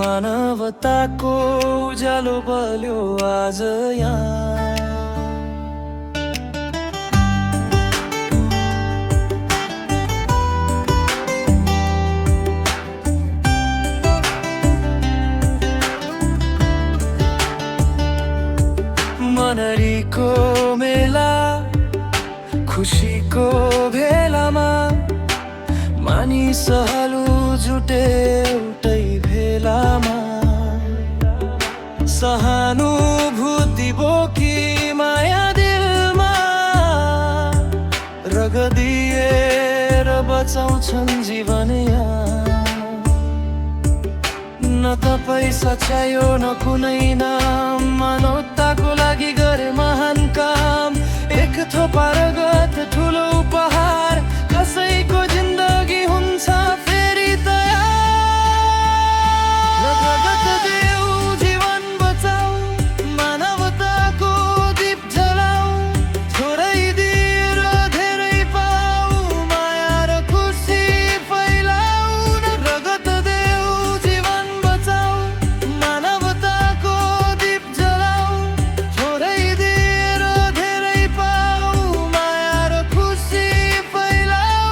मानवताको उज्यालो बल्यो आज यहाँ। मनरीको मेला खुसीको भेलामा मानिसहरू जुटे एउटै भेलामा। सहानुभूति बोकी माया दिलमा रगदिएर बचाउँछन् जीवन यहाँ। न त पैसा चाहियो न कुनै नाम, मानवताको लागि गरे महान काम। एक थोपा रगत ठुलो उपहार, कसैको जिन्दगी हुन्छ फेरि तयार। रगत देऊ जीवन बचाऊ, मानवताको दीप जलाऊ। थोरै दिएर धेरै पाऊ, माया र खुसी फैलाऊ। रगत देऊ जीवन बचाऊ, मानवताको दीप जलाऊ। थोरै दिएर धेरै पाऊ, माया र खुसी फैलाऊ।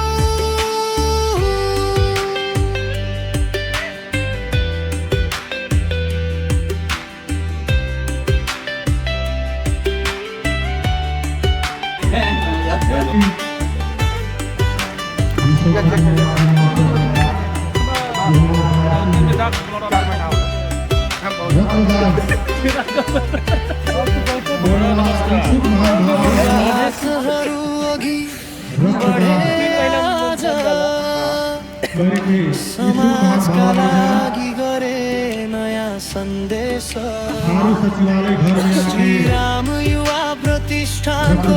हातहरू अघि बढे आज, समाजका लागि गरे नयाँ सन्देश। श्रीराम युवा प्रतिष्ठानको